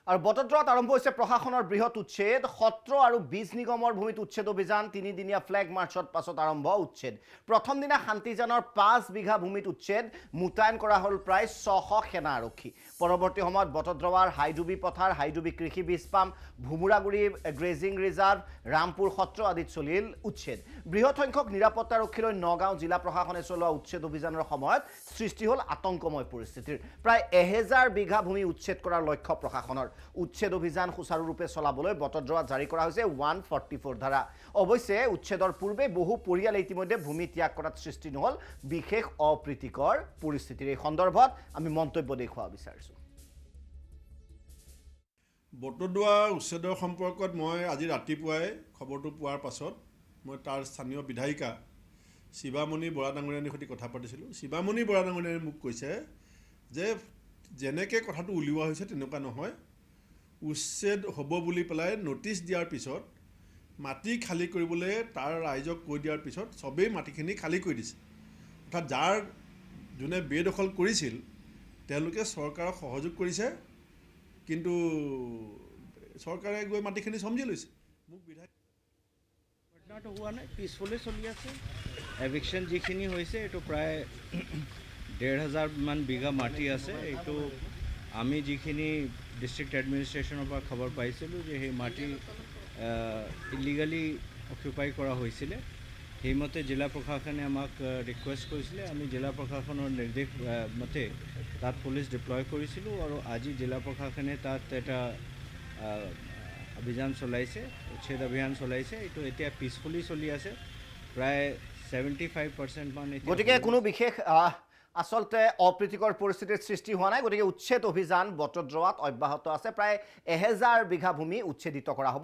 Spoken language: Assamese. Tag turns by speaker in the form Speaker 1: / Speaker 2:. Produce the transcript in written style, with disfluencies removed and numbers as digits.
Speaker 1: আৰু বটদ্ৰৱাত আৰম্ভ হৈছে প্ৰশাসনৰ বৃহৎ উচ্ছেদ সত্ৰ আৰু বীজ নিগমৰ ভূমিত উচ্ছেদ অভিযান তিনিদিনীয়া ফ্লেগ মাৰ্চৰ পাছত আৰম্ভ উচ্ছেদ প্ৰথম দিনা শান্তিজানৰ 5 বিঘা ভূমিত উচ্ছেদ মুতায়ন কৰা হ'ল প্ৰায় 600 সেনা আৰক্ষী পৰৱৰ্তী সময়ত বটদ্ৰৱাৰ হাইডুবি পথাৰ হাইডুবি কৃষি বীজ pump Bhumuraguri grazing reserve Rampur সত্ৰ আদিত চলিল উচ্ছেদ বৃহৎ সংখ্যক নিৰাপত্তা আৰক্ষীলৈ নগাঁও জিলা প্ৰশাসনে চলোৱা উচ্ছেদ অভিযানৰ সময়ত সৃষ্টি হ'ল আতংকময় পৰিস্থিতিৰ প্ৰায় 1000 বিঘা ভূমি উচ্ছেদ কৰাৰ লক্ষ্য প্ৰশাসনৰ উচ্ছেদ অভিযান সুচাৰুৰূপে চলাবলৈ বটদ্ৰৱাত জাৰি কৰা হৈছে 144 ধাৰা অৱশ্যে উচ্ছেদৰ পূৰ্বে বহু পৰিয়াল ইতিমধ্যে ভূমি ত্যাগ কৰাত সৃষ্টি নহল বিশেষ অপ্ৰীতিকৰ পৰিস্থিতিৰ এই সন্দৰ্ভত আমি মন্তব্য দেখুওৱা বিচাৰিছোঁ
Speaker 2: বটদ্ৰৱা উচ্ছেদৰ সম্পৰ্কত মই আজি ৰাতিপুৱাই খবৰটো পোৱাৰ পাছত মই তাৰ স্থানীয় বিধায়িকা শিৱামণি বৰা ডাঙৰীয়ানীৰ সৈতে কথা পাতিছিলোঁ শিৱামণি বৰা ডাঙৰীয়ানীয়ে মোক কৈছে যে যেনেকৈ কথাটো উলিওৱা হৈছে তেনেকুৱা নহয় উচ্ছেদ হ'ব বুলি পেলাই নটিচ দিয়াৰ পিছত মাটি খালী কৰিবলৈ তাৰ ৰাইজক কৈ দিয়াৰ পিছত চবেই মাটিখিনি খালী কৰি দিছে অৰ্থাৎ যাৰ যোনে বেদখল কৰিছিল তেওঁলোকে চৰকাৰক সহযোগ কৰিছে কিন্তু চৰকাৰে গৈ মাটিখিনি সমজি লৈছে মোক বিধায়ক
Speaker 3: ঘটনাটো হোৱা নাই পিছফালে চলি আছে এভিকশ্যন যিখিনি হৈছে এইটো প্ৰায় 1500 মান বিঘা মাটি আছে এইটো আমি যিখিনি ডিষ্ট্ৰিক্ট এডমিনিষ্ট্ৰেশ্যনৰ পৰা খবৰ পাইছিলোঁ যে সেই মাটি ইলিগালি অকুপাই কৰা হৈছিলে সেইমতে জিলা প্ৰশাসনে আমাক ৰিকুৱেষ্ট কৰিছিলে আমি জিলা প্ৰশাসনৰ নিৰ্দেশ মতে তাত পুলিচ ডিপ্লয় কৰিছিলোঁ আৰু আজি জিলা প্ৰশাসনে তাত এটা অভিযান চলাইছে উচ্ছেদ অভিযান চলাইছে এইটো এতিয়া পিছফুলি চলি আছে প্ৰায় 75% মান
Speaker 1: গতিকে কোনো বিশেষ আসলতে অপ্ৰীতিকৰ পৰিস্থিতিৰ সৃষ্টি হোৱা নাই গতিকে উচ্ছেদ অভিযান বটদ্ৰৱাত অব্যাহত আছে প্ৰায় 1000 বিঘা ভূমি উচ্ছেদিত কৰা হ'ব